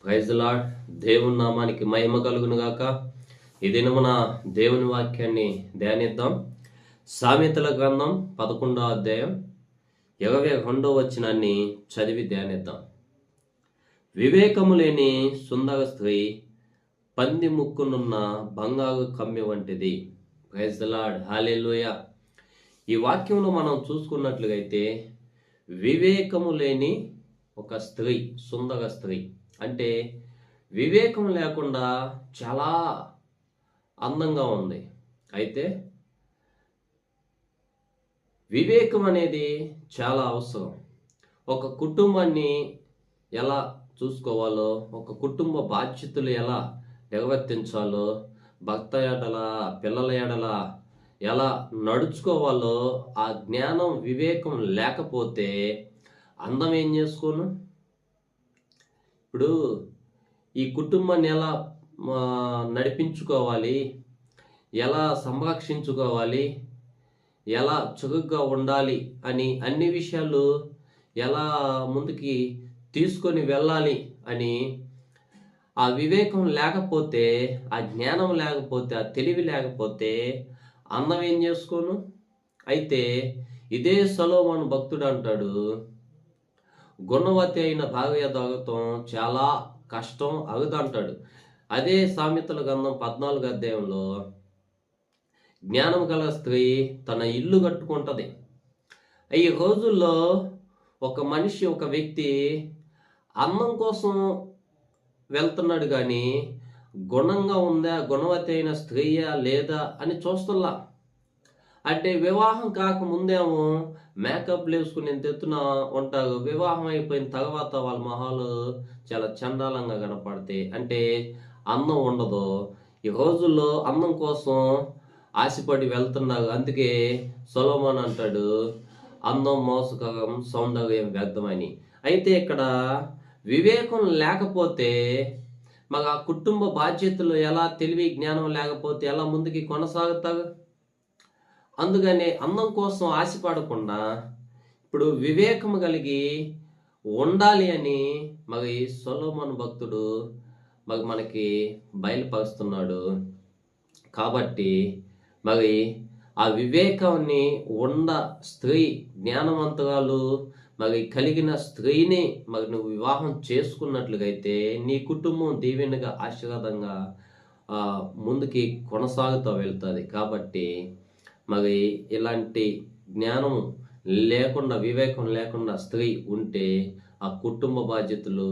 Praise lord. దేవుని నామానికి మహిమ కలుగును గాక. ఈ దినమున దేవుని వాక్యాన్ని ధ్యానిద్దాం. సామెతల గ్రంథం 11వ అధ్యాయం 22వ వచనాన్ని చదివి ధ్యానిద్దాం. వివేకము లేని సుందర స్త్రీ పంది ముక్కునున్న బంగారు కమ్మి వంటిది. Praise Lord. హల్లెలూయా. ఈ వాక్యంలో మనం చూసుకున్నట్లుగైతే వివేకము లేని ఒక స్త్రీ, సుందర స్త్రీ అంటే వివేకం లేకుండా చాలా అందంగా ఉంది. అయితే వివేకం అనేది చాలా అవసరం. ఒక కుటుంబాన్ని ఎలా చూసుకోవాలో, ఒక కుటుంబ బాధ్యతలు ఎలా నిర్వర్తించాలో, భర్త ఎడల, పిల్లల ఎడల ఎలా నడుచుకోవాలో ఆ జ్ఞానం, వివేకం లేకపోతే అందం ఏం చేసుకోను. ఇప్పుడు ఈ కుటుంబాన్ని ఎలా నడిపించుకోవాలి, ఎలా సంరక్షించుకోవాలి, ఎలా చురుగ్గా ఉండాలి అని అన్ని విషయాలు ఎలా ముందుకి తీసుకొని వెళ్ళాలి అని ఆ వివేకం లేకపోతే, ఆ జ్ఞానం లేకపోతే, ఆ తెలివి లేకపోతే అందం ఏం చేసుకోను. అయితే ఇదే సొలొమోను భక్తుడు అంటాడు, గుణవతి అయిన భార్య దొరకటం చాలా కష్టం అంటాడు. అదే సామెతల గ్రంథం 14వ అధ్యాయంలో జ్ఞానం గల స్త్రీ తన ఇల్లు కట్టుకుంటది. ఈ రోజుల్లో ఒక మనిషి, ఒక వ్యక్తి అందం కోసం వెళ్తున్నాడు కానీ గుణంగా ఉందా, గుణవతి అయిన స్త్రీయా లేదా అని చూస్తున్నా. అంటే వివాహం కాకముందేమో మేకప్లు వేసుకుని ఎంత ఎత్తున ఉంటారు. వివాహం అయిపోయిన తర్వాత వాళ్ళ మొహాలు చాలా చండాలంగా కనపడతాయి. అంటే అందం ఉండదు. ఈ రోజుల్లో అందం కోసం ఆశపడి వెళ్తున్నారు. అందుకే సొలొమోను అంటాడు, అందం మోసకరం, సౌందర్యం వ్యర్థమని. అయితే ఇక్కడ వివేకం లేకపోతే మరి ఆ కుటుంబ బాధ్యతలు ఎలా, తెలివి జ్ఞానం లేకపోతే ఎలా ముందుకి కొనసాగుతారు. అందుకని అందం కోసం ఆశపడకుండా ఇప్పుడు వివేకం కలిగి ఉండాలి అని మరి సొలొమోను భక్తుడు మనకి బయలుపరుస్తున్నాడు. కాబట్టి మరి ఆ వివేకాన్ని స్త్రీ, జ్ఞానవంతురాలు మరి కలిగిన స్త్రీని మరి నువ్వు వివాహం చేసుకున్నట్లుగైతే నీ కుటుంబం దీవెనగా, ఆశీర్వాదంగా ముందుకి కొనసాగుతూ వెళ్తుంది. కాబట్టి మరి ఇలాంటి జ్ఞానం లేకుండా, వివేకం లేకుండా స్త్రీ ఉంటే ఆ కుటుంబ బాధ్యతలు